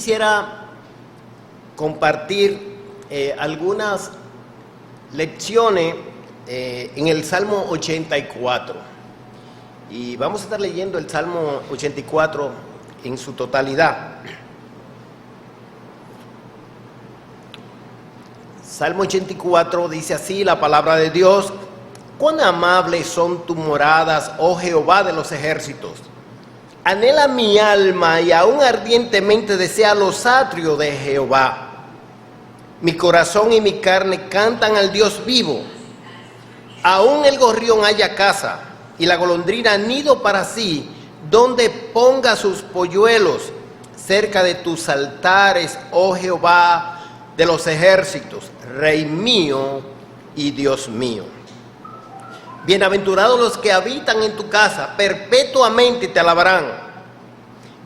quisiera compartir algunas lecciones en el Salmo 84. Y vamos a estar leyendo el Salmo 84 en su totalidad. Salmo 84 dice así la palabra de Dios: cuán amables son tus moradas, oh Jehová de los ejércitos. Anhela mi alma y aún ardientemente desea los atrios de Jehová. Mi corazón y mi carne cantan al Dios vivo. Aún el gorrión halla casa y la golondrina nido para sí, donde ponga sus polluelos, cerca de tus altares, oh Jehová de los ejércitos, Rey mío y Dios mío. Bienaventurados los que habitan en tu casa, perpetuamente te alabarán.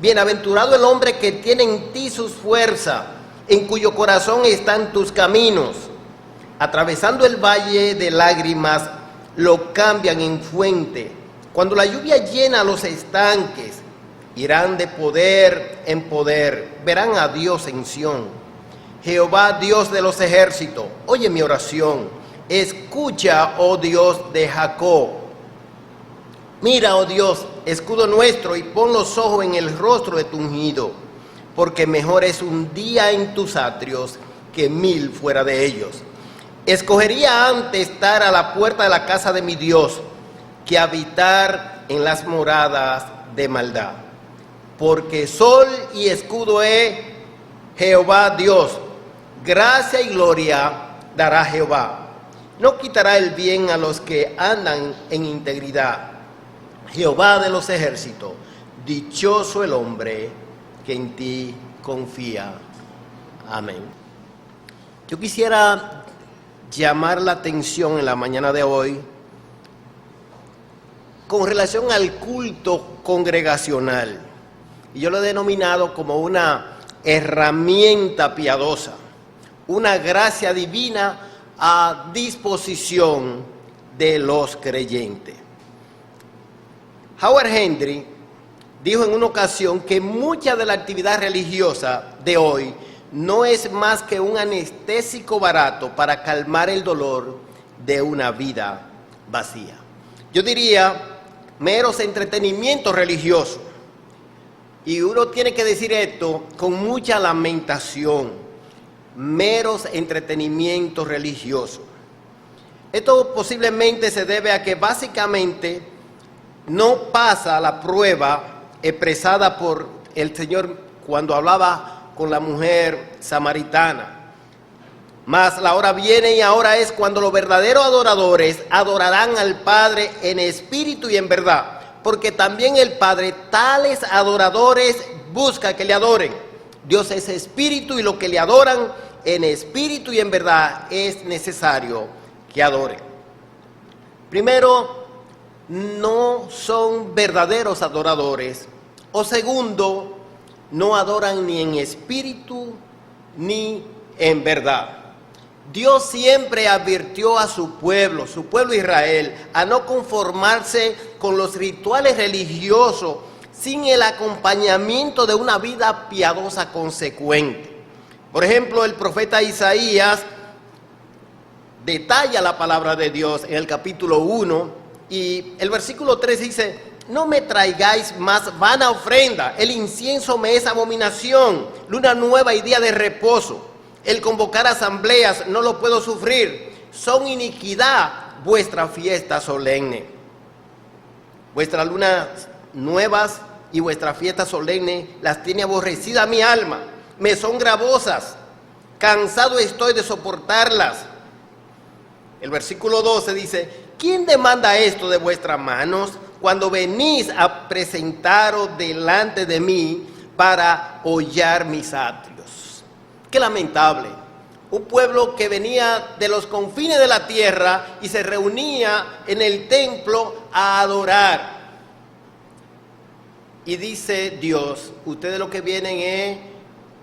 Bienaventurado el hombre que tiene en ti sus fuerzas, en cuyo corazón están tus caminos. Atravesando el valle de lágrimas, lo cambian en fuente. Cuando la lluvia llena los estanques, irán de poder en poder, verán a Dios en Sión. Jehová, Dios de los ejércitos, oye mi oración. Escucha, oh Dios de Jacob. Mira, oh Dios, escudo nuestro, y pon los ojos en el rostro de tu ungido, porque mejor es un día en tus atrios que 1000 fuera de ellos. Escogería antes estar a la puerta de la casa de mi Dios que habitar en las moradas de maldad. Porque sol y escudo es Jehová Dios, gracia y gloria dará Jehová. No quitará el bien a los que andan en integridad. Jehová de los ejércitos, dichoso el hombre que en ti confía. Amén. Yo quisiera llamar la atención en la mañana de hoy con relación al culto congregacional. Y yo lo he denominado como una herramienta piadosa, una gracia divina a disposición de los creyentes. Howard Hendry dijo en una ocasión que mucha de la actividad religiosa de hoy no es más que un anestésico barato para calmar el dolor de una vida vacía. Yo diría meros entretenimientos religiosos. Y uno tiene que decir esto con mucha lamentación. Meros entretenimientos religiosos. Esto posiblemente se debe a que básicamente no pasa la prueba expresada por el Señor cuando hablaba con la mujer samaritana. Mas la hora viene y ahora es cuando los verdaderos adoradores adorarán al Padre en espíritu y en verdad, porque también el Padre tales adoradores busca que le adoren. Dios es espíritu y los que le adoran en espíritu y en verdad es necesario que adoren. Primero, no son verdaderos adoradores. O segundo, no adoran ni en espíritu ni en verdad. Dios siempre advirtió a su pueblo Israel, a no conformarse con los rituales religiosos sin el acompañamiento de una vida piadosa consecuente. Por ejemplo, el profeta Isaías detalla la palabra de Dios en el capítulo 1 y el versículo 3 dice: no me traigáis más vana ofrenda, el incienso me es abominación, luna nueva y día de reposo. El convocar asambleas no lo puedo sufrir, son iniquidad vuestra fiesta solemne. Vuestras lunas nuevas y vuestra fiesta solemne las tiene aborrecida mi alma, me son gravosas, cansado estoy de soportarlas. El versículo 12 dice: ¿quién demanda esto de vuestras manos cuando venís a presentaros delante de mí para hollar mis atrios? Qué lamentable, un pueblo que venía de los confines de la tierra y se reunía en el templo a adorar. Y dice Dios: ustedes lo que vienen es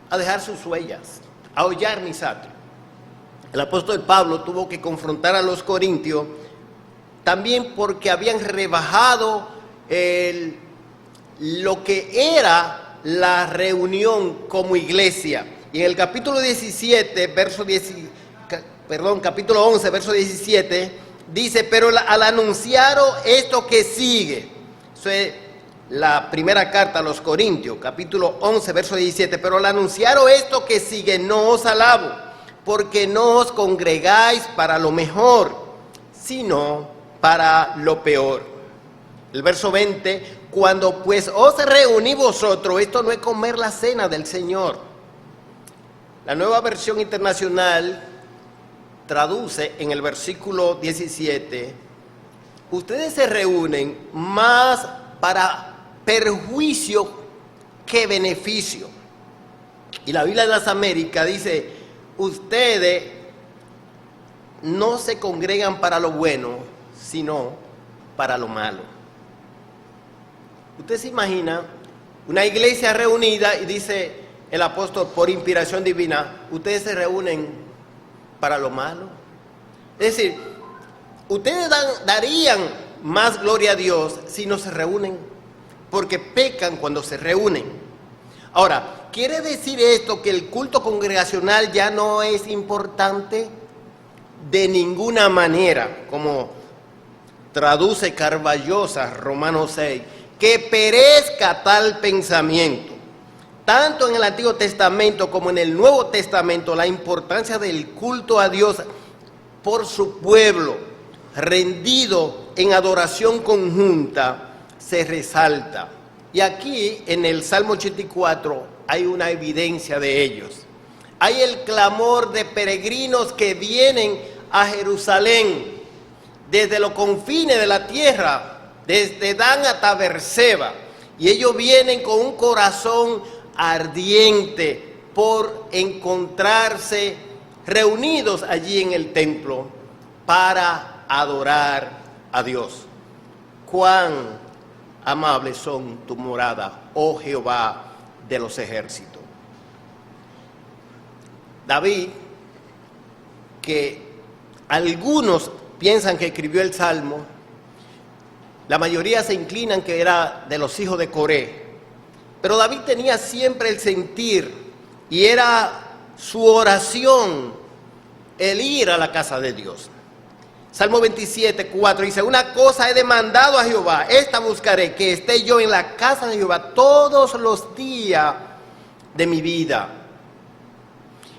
a dejar sus huellas, a hollar mis atrios. El apóstol Pablo tuvo que confrontar a los corintios también porque habían rebajado lo que era la reunión como iglesia. Y en el capítulo 17, capítulo 11, verso 17, dice, pero al anunciar esto que sigue, eso es la primera carta a los Corintios, capítulo 11, verso 17, pero al anunciar esto que sigue, no os alabo, porque no os congregáis para lo mejor, sino para lo peor. El verso 20, cuando pues os reuní vosotros, esto no es comer la cena del Señor. La Nueva Versión Internacional traduce en el versículo 17, ustedes se reúnen más para perjuicio que beneficio. Y la Biblia de las Américas dice, ustedes no se congregan para lo bueno, sino para lo malo. Usted se imagina una iglesia reunida y dice el apóstol por inspiración divina, ustedes se reúnen para lo malo. Es decir, ustedes darían más gloria a Dios si no se reúnen, porque pecan cuando se reúnen. Ahora, ¿quiere decir esto que el culto congregacional ya no es importante? De ninguna manera, como traduce Carballosa, Romanos 6, que perezca tal pensamiento. Tanto en el Antiguo Testamento como en el Nuevo Testamento, la importancia del culto a Dios por su pueblo, rendido en adoración conjunta, se resalta. Y aquí, en el Salmo 84, hay una evidencia de ellos. Hay el clamor de peregrinos que vienen a Jerusalén, desde los confines de la tierra, desde Dan hasta Beerseba, y ellos vienen con un corazón ardiente por encontrarse reunidos allí en el templo para adorar a Dios. Cuán amables son tu morada, oh Jehová de los ejércitos. David, que algunos piensan que escribió el Salmo, la mayoría se inclinan que era de los hijos de Coré, pero David tenía siempre el sentir y era su oración el ir a la casa de Dios. Salmo 27, 4 dice, una cosa he demandado a Jehová, esta buscaré, que esté yo en la casa de Jehová todos los días de mi vida.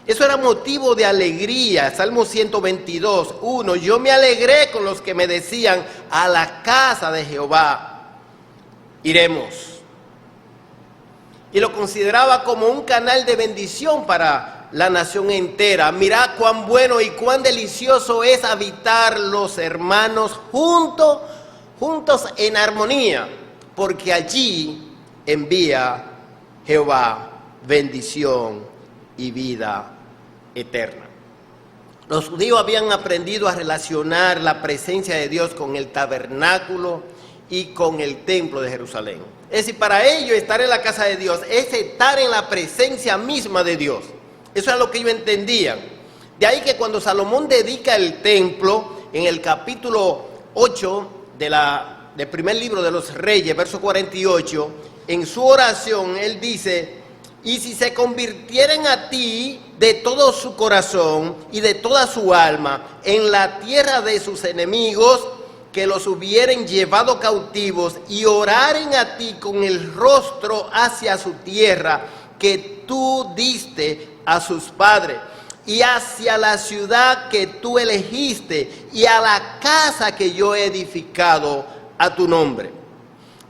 Eso era motivo de alegría. Salmo 122, 1. Yo me alegré con los que me decían, a la casa de Jehová iremos. Y lo consideraba como un canal de bendición para la nación entera. Mirad cuán bueno y cuán delicioso es habitar los hermanos juntos en armonía, porque allí envía Jehová bendición y vida eterna. Los judíos habían aprendido a relacionar la presencia de Dios con el tabernáculo y con el templo de Jerusalén. Es decir, para ellos estar en la casa de Dios es estar en la presencia misma de Dios. Eso es lo que ellos entendían. De ahí que cuando Salomón dedica el templo, en el capítulo 8 del primer libro de los Reyes, verso 48, en su oración él dice, y si se convirtieren a ti de todo su corazón y de toda su alma en la tierra de sus enemigos, que los hubieren llevado cautivos, y oraren a ti con el rostro hacia su tierra que tú diste a sus padres, y hacia la ciudad que tú elegiste, y a la casa que yo he edificado a tu nombre.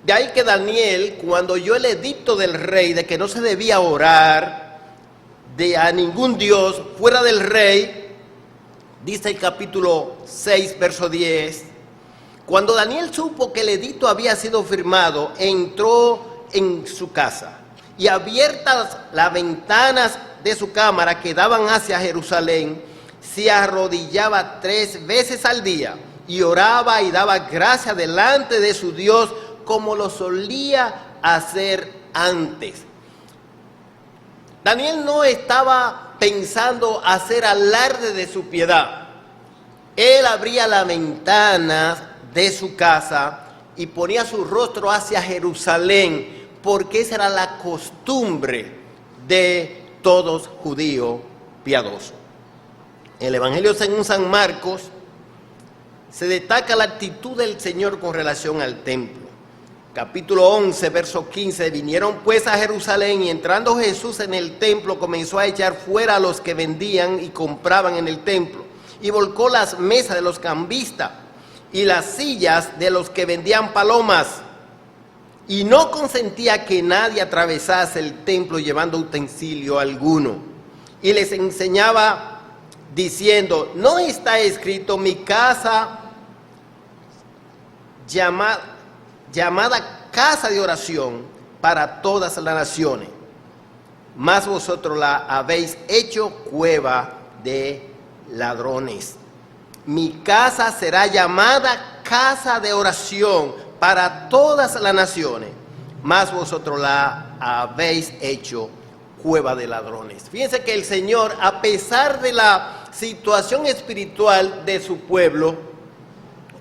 De ahí que Daniel, cuando oyó el edicto del rey de que no se debía orar a ningún dios fuera del rey, dice el capítulo 6, verso 10, cuando Daniel supo que el edicto había sido firmado, entró en su casa, y abiertas las ventanas de su cámara que daban hacia Jerusalén, se arrodillaba 3 veces al día, y oraba y daba gracias delante de su Dios, como lo solía hacer antes. Daniel no estaba pensando hacer alarde de su piedad. Él abría las ventanas de su casa y ponía su rostro hacia Jerusalén porque esa era la costumbre de todos judíos piadosos. En el Evangelio según San Marcos se destaca la actitud del Señor con relación al templo. Capítulo 11, verso 15, vinieron pues a Jerusalén y entrando Jesús en el templo comenzó a echar fuera a los que vendían y compraban en el templo y volcó las mesas de los cambistas y las sillas de los que vendían palomas y no consentía que nadie atravesase el templo llevando utensilio alguno y les enseñaba diciendo, ¿no está escrito mi casa llamada casa de oración para todas las naciones? Mas vosotros la habéis hecho cueva de ladrones. Mi casa será llamada casa de oración para todas las naciones, mas vosotros la habéis hecho cueva de ladrones. Fíjense que el Señor, a pesar de la situación espiritual de su pueblo,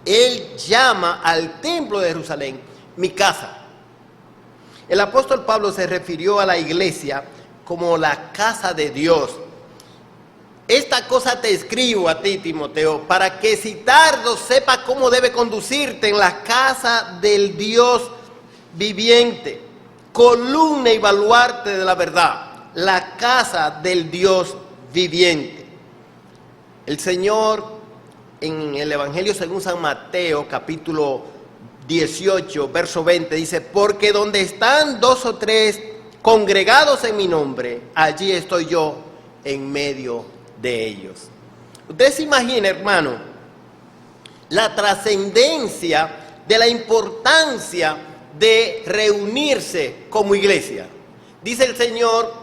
Él llama al templo de Jerusalén mi casa. El apóstol Pablo se refirió a la iglesia como la casa de Dios. Esta cosa te escribo a ti, Timoteo, para que si tardo sepas cómo debe conducirte en la casa del Dios viviente, columna y baluarte de la verdad, la casa del Dios viviente. El Señor en el Evangelio según San Mateo, capítulo 18, verso 20, dice, porque donde están 2 o 3 congregados en mi nombre, allí estoy yo en medio de ellos. Usted se imagina, hermano, la trascendencia de la importancia de reunirse como iglesia. Dice el Señor,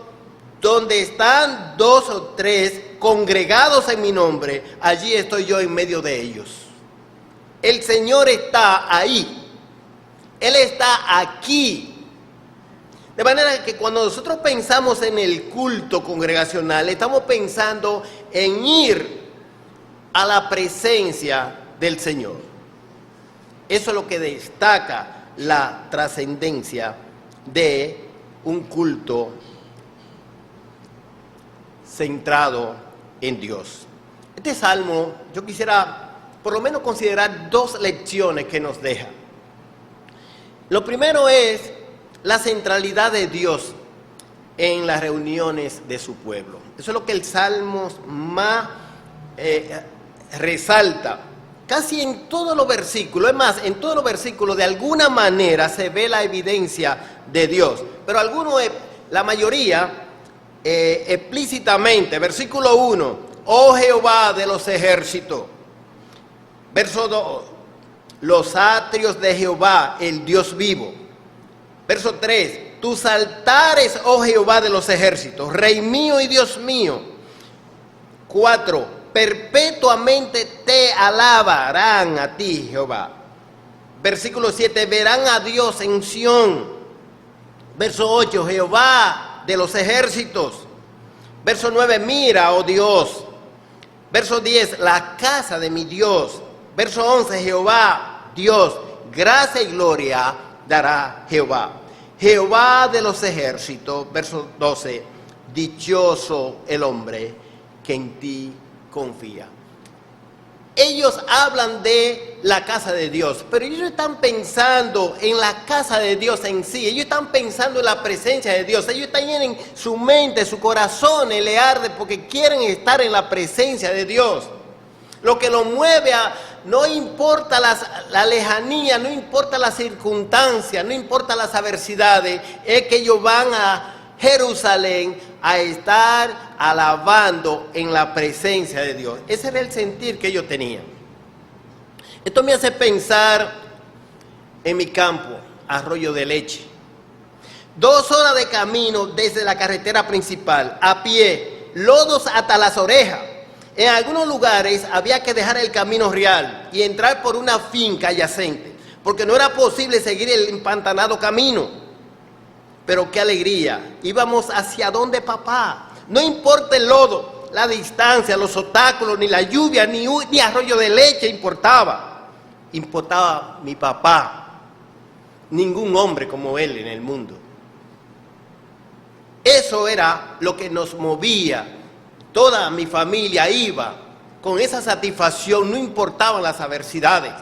donde están 2 o 3 congregados en mi nombre, allí estoy yo en medio de ellos. El Señor está ahí. Él está aquí. De manera que cuando nosotros pensamos en el culto congregacional, estamos pensando en ir a la presencia del Señor. Eso es lo que destaca la trascendencia de un culto centrado en Dios. Este salmo, yo quisiera por lo menos considerar 2 lecciones que nos deja. Lo primero es la centralidad de Dios en las reuniones de su pueblo. Eso es lo que el Salmo más resalta. Casi en todos los versículos, es más, en todos los versículos de alguna manera se ve la evidencia de Dios. Pero algunos, la mayoría, explícitamente. Versículo 1, oh Jehová de los ejércitos. Verso 2, los atrios de Jehová, el Dios vivo. Verso 3, tus altares, oh Jehová de los ejércitos, Rey mío y Dios mío. 4, perpetuamente te alabarán a ti, Jehová. Versículo 7, verán a Dios en Sión. Verso 8, Jehová de los ejércitos. Verso 9, mira, oh Dios. Verso 10, la casa de mi Dios. Verso 11, Jehová, Dios, gracia y gloria dará Jehová. Jehová de los ejércitos, verso 12, dichoso el hombre que en ti confía. Ellos hablan de la casa de Dios, pero ellos están pensando en la casa de Dios en sí. Ellos están pensando en la presencia de Dios. Ellos están en su mente, su corazón le arde porque quieren estar en la presencia de Dios. Lo que los mueve no importa la lejanía, no importa las circunstancias, no importa las adversidades, es que ellos van a Jerusalén a estar alabando en la presencia de Dios. Ese era el sentir que ellos tenían. Esto me hace pensar en mi campo, Arroyo de Leche. 2 horas de camino desde la carretera principal, a pie, lodos hasta las orejas. En algunos lugares había que dejar el camino real y entrar por una finca adyacente, porque no era posible seguir el empantanado camino. Pero qué alegría, íbamos hacia donde papá. No importa el lodo, la distancia, los obstáculos, ni la lluvia, ni Arroyo de Leche importaba. Importaba mi papá. Ningún hombre como él en el mundo. Eso era lo que nos movía. Toda mi familia iba con esa satisfacción, no importaban las adversidades,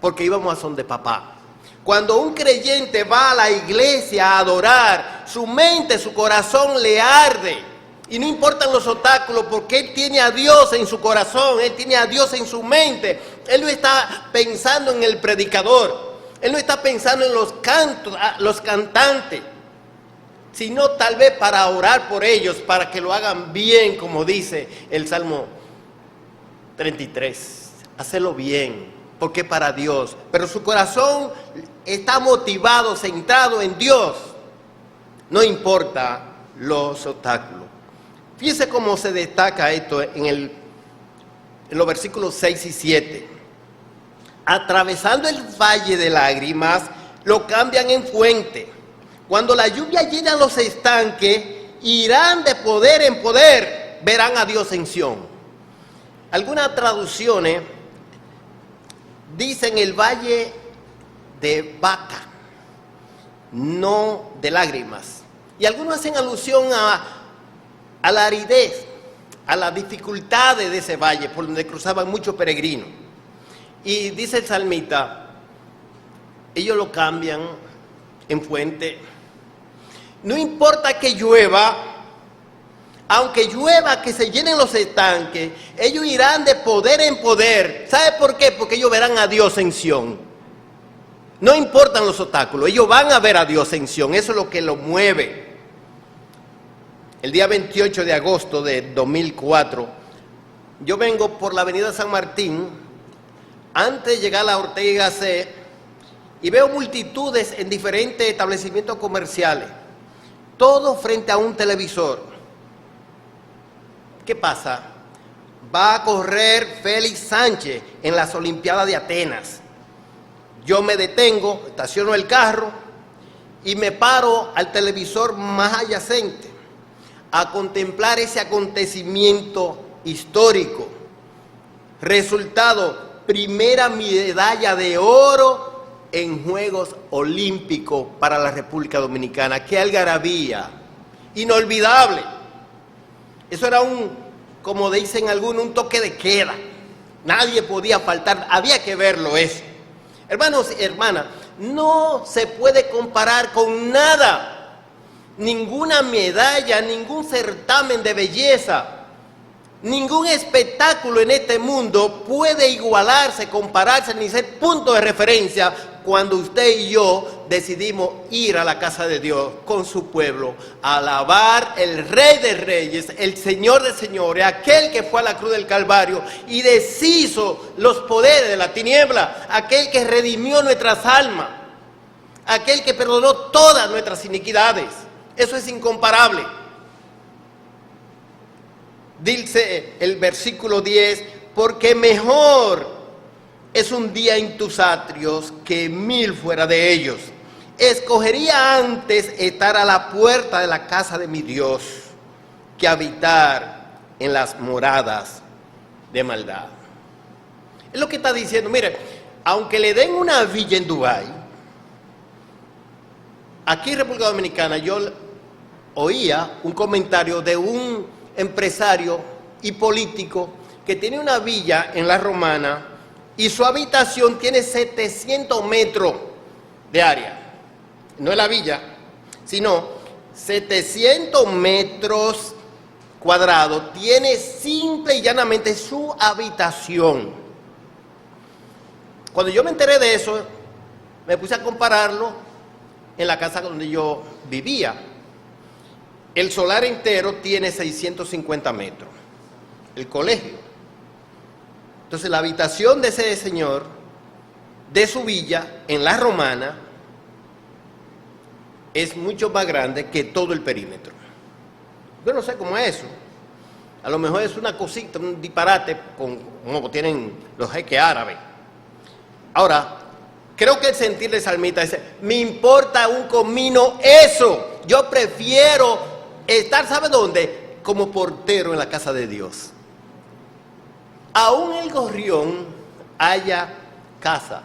porque íbamos a son de papá. Cuando un creyente va a la iglesia a adorar, su mente, su corazón le arde. Y no importan los obstáculos, porque él tiene a Dios en su corazón, él tiene a Dios en su mente. Él no está pensando en el predicador, él no está pensando en los cantos, los cantantes, sino tal vez para orar por ellos, para que lo hagan bien, como dice el Salmo 33. Hacerlo bien, porque es para Dios. Pero su corazón está motivado, centrado en Dios. No importa los obstáculos. Fíjense cómo se destaca esto en los versículos 6 y 7. Atravesando el valle de lágrimas, lo cambian en fuente. Cuando la lluvia llena los estanques, irán de poder en poder, verán a Dios en Sión. Algunas traducciones dicen el valle de Baca, no de lágrimas. Y algunos hacen alusión a la aridez, a las dificultades de ese valle por donde cruzaban muchos peregrinos. Y dice el salmista, ellos lo cambian en fuente. No importa que llueva, aunque llueva, que se llenen los estanques, ellos irán de poder en poder. ¿Sabe por qué? Porque ellos verán a Dios en Sión. No importan los obstáculos, ellos van a ver a Dios en Sión. Eso es lo que los mueve. El día 28 de agosto de 2004, yo vengo por la avenida San Martín, antes de llegar a la Ortega y Gasset, y veo multitudes en diferentes establecimientos comerciales, todo frente a un televisor. ¿Qué pasa? Va a correr Félix Sánchez en las Olimpiadas de Atenas. Yo me detengo, estaciono el carro y me paro al televisor más adyacente a contemplar ese acontecimiento histórico. Resultado, primera medalla de oro en Juegos Olímpicos para la República Dominicana. ¡Qué algarabía! Inolvidable. Eso era como dicen algunos, un toque de queda. Nadie podía faltar, había que verlo eso. Hermanos y hermanas, no se puede comparar con nada. Ninguna medalla, ningún certamen de belleza, ningún espectáculo en este mundo puede igualarse, compararse, ni ser punto de referencia cuando usted y yo decidimos ir a la casa de Dios con su pueblo, a alabar el Rey de Reyes, el Señor de Señores, aquel que fue a la cruz del Calvario y deshizo los poderes de la tiniebla, aquel que redimió nuestras almas, aquel que perdonó todas nuestras iniquidades. Eso es incomparable. Dice el versículo 10, porque mejor es un día en tus atrios que 1000 fuera de ellos. Escogería antes estar a la puerta de la casa de mi Dios que habitar en las moradas de maldad. Es lo que está diciendo. Mire, aunque le den una villa en Dubái, aquí en República Dominicana yo oía un comentario de un empresario y político que tiene una villa en La Romana y su habitación tiene 700 metros de área. No es la villa, sino 700 metros cuadrados. Tiene simple y llanamente su habitación. Cuando yo me enteré de eso, me puse a compararlo en la casa donde yo vivía. El solar entero tiene 650 metros, el colegio. Entonces la habitación de ese señor, de su villa, en La Romana, es mucho más grande que todo el perímetro. Yo no sé cómo es eso. A lo mejor es una cosita, un disparate, como tienen los jeques árabes. Ahora, creo que el sentir de salmista dice, me importa un comino eso. Yo prefiero estar, ¿sabe dónde? Como portero en la casa de Dios. Aún el gorrión haya casa.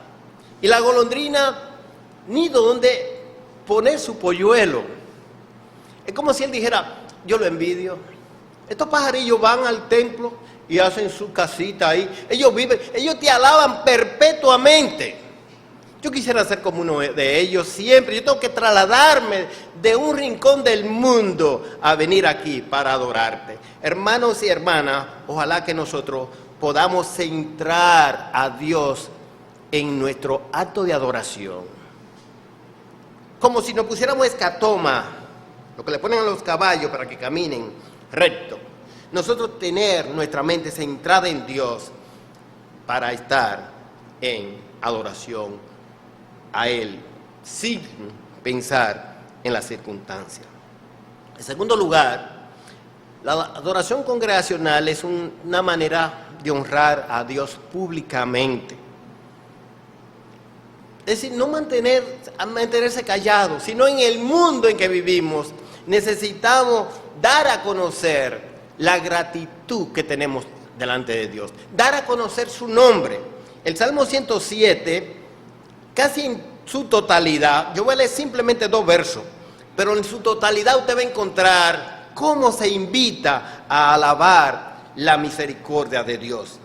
Y la golondrina ni donde poner su polluelo. Es como si él dijera, yo lo envidio. Estos pajarillos van al templo y hacen su casita ahí. Ellos viven, ellos te alaban perpetuamente. Yo quisiera ser como uno de ellos siempre. Yo tengo que trasladarme de un rincón del mundo a venir aquí para adorarte. Hermanos y hermanas, ojalá que nosotros podamos centrar a Dios en nuestro acto de adoración. Como si nos pusiéramos escatoma, lo que le ponen a los caballos para que caminen recto. Nosotros tener nuestra mente centrada en Dios para estar en adoración a Él, sin pensar en las circunstancias. En segundo lugar, la adoración congregacional es una manera de honrar a Dios públicamente. Es decir, no mantenerse callados, sino en el mundo en que vivimos necesitamos dar a conocer la gratitud que tenemos delante de Dios, dar a conocer su nombre. El Salmo 107, casi en su totalidad, yo voy a leer simplemente 2 versos, pero en su totalidad usted va a encontrar cómo se invita a alabar la misericordia de Dios.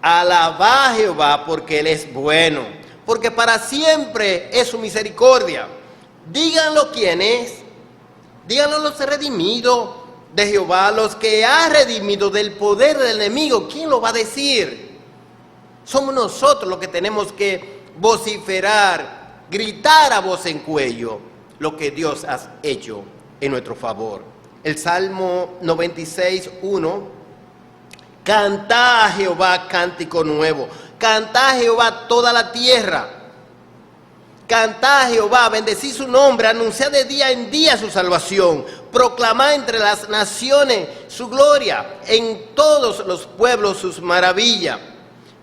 Alabad a Jehová porque Él es bueno, porque para siempre es su misericordia. Díganlo quién es, díganlo los redimidos de Jehová, los que ha redimido del poder del enemigo. ¿Quién lo va a decir? Somos nosotros los que tenemos que vociferar, gritar a voz en cuello lo que Dios ha hecho en nuestro favor. El Salmo 96:1, cantad a Jehová cántico nuevo, cantad a Jehová toda la tierra, cantad a Jehová, bendecid su nombre, anunciad de día en día su salvación, proclamad entre las naciones su gloria, en todos los pueblos sus maravillas.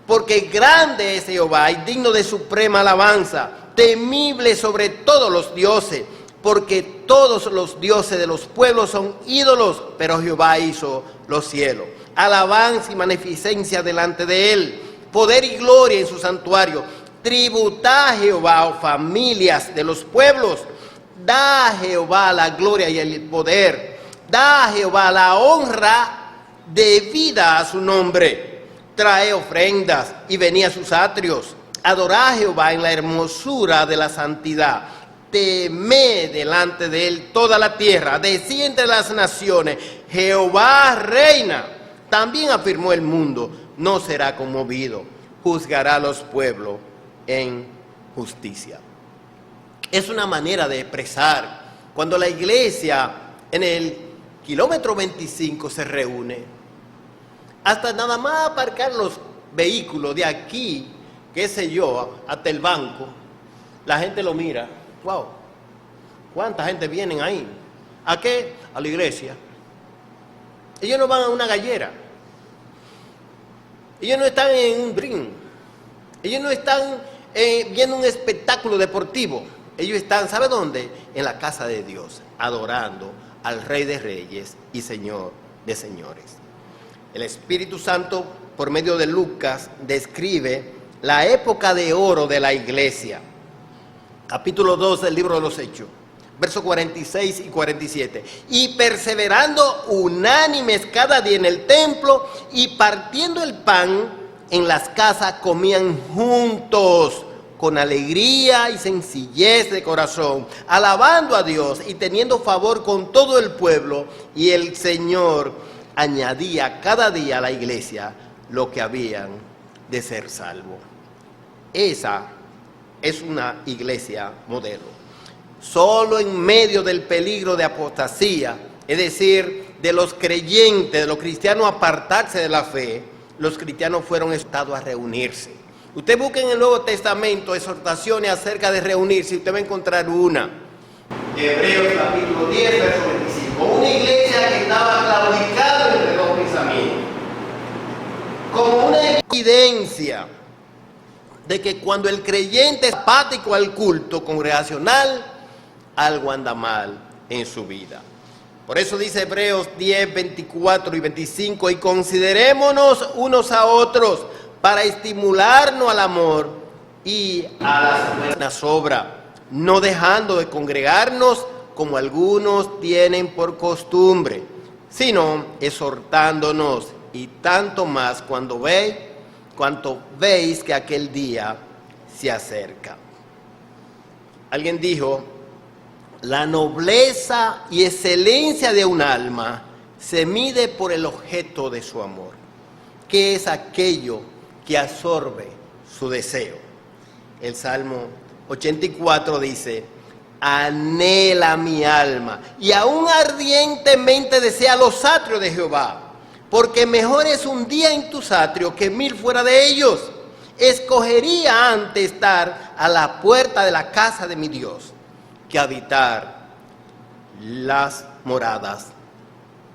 Porque grande es Jehová y digno de suprema alabanza, temible sobre todos los dioses, porque todos los dioses de los pueblos son ídolos, pero Jehová hizo los cielos. Alabanza y magnificencia delante de él, poder y gloria en su santuario. Tributad a Jehová, oh familias de los pueblos, da a Jehová la gloria y el poder, da a Jehová la honra debida a su nombre. Trae ofrendas y venid a sus atrios. Adorad a Jehová en la hermosura de la santidad. Temed delante de él toda la tierra. Decid entre las naciones, Jehová reina. También afirmó el mundo, no será conmovido. Juzgará a los pueblos en justicia. Es una manera de expresar. Cuando la iglesia en el kilómetro 25 se reúne, hasta nada más aparcar los vehículos de aquí, qué sé yo, hasta el banco, la gente lo mira. Wow, ¿cuánta gente vienen ahí? ¿A qué? A la iglesia. Ellos no van a una gallera. Ellos no están en un brin. Ellos no están viendo un espectáculo deportivo. Ellos están, ¿sabe dónde? En la casa de Dios, adorando al Rey de Reyes y Señor de Señores. El Espíritu Santo, por medio de Lucas, describe la época de oro de la iglesia. Capítulo 2 del libro de los Hechos, versos 46 y 47. Y perseverando unánimes cada día en el templo y partiendo el pan en las casas, comían juntos con alegría y sencillez de corazón, alabando a Dios y teniendo favor con todo el pueblo. Y el Señor añadía cada día a la iglesia lo que habían de ser salvos. Esa es una iglesia modelo. Solo en medio del peligro de apostasía, es decir, de los creyentes, de los cristianos apartarse de la fe, los cristianos fueron exhortados a reunirse. Usted busca en el Nuevo Testamento exhortaciones acerca de reunirse y usted va a encontrar una. Hebreos capítulo 10, verso 25. Una iglesia que estaba claudicada entre dos pensamientos. Como una evidencia de que cuando el creyente es apático al culto congregacional, algo anda mal en su vida. Por eso dice Hebreos 10, 24 y 25, y considerémonos unos a otros para estimularnos al amor y a las buenas obras, no dejando de congregarnos como algunos tienen por costumbre, sino exhortándonos, y tanto más cuanto veis que aquel día se acerca. Alguien dijo: la nobleza y excelencia de un alma se mide por el objeto de su amor, que es aquello que absorbe su deseo. El Salmo 84 dice: anhela mi alma y aún ardientemente desea los atrios de Jehová, porque mejor es un día en tus atrios que 1000 fuera de ellos. Escogería antes estar a la puerta de la casa de mi Dios que habitar las moradas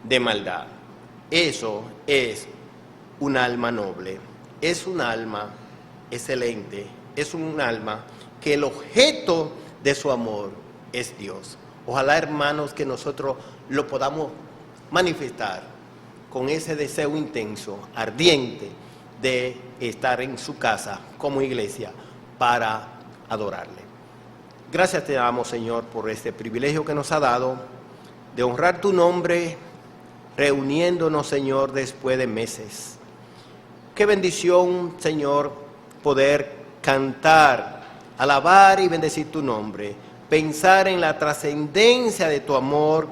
de maldad. Eso es un alma noble, es un alma excelente, es un alma que el objeto de su amor es Dios. Ojalá, hermanos, que nosotros lo podamos manifestar con ese deseo intenso, ardiente, de estar en su casa como iglesia para adorarle. Gracias te damos, Señor, por este privilegio que nos ha dado de honrar tu nombre, reuniéndonos, Señor, después de meses. Qué bendición, Señor, poder cantar, alabar y bendecir tu nombre, pensar en la trascendencia de tu amor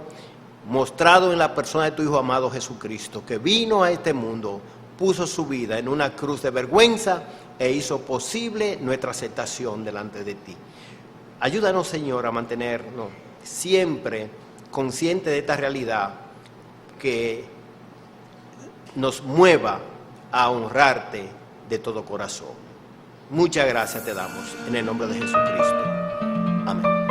mostrado en la persona de tu Hijo amado Jesucristo, que vino a este mundo, puso su vida en una cruz de vergüenza e hizo posible nuestra aceptación delante de ti. Ayúdanos, Señor, a mantenernos siempre conscientes de esta realidad que nos mueva a honrarte de todo corazón. Muchas gracias te damos en el nombre de Jesucristo. Amén.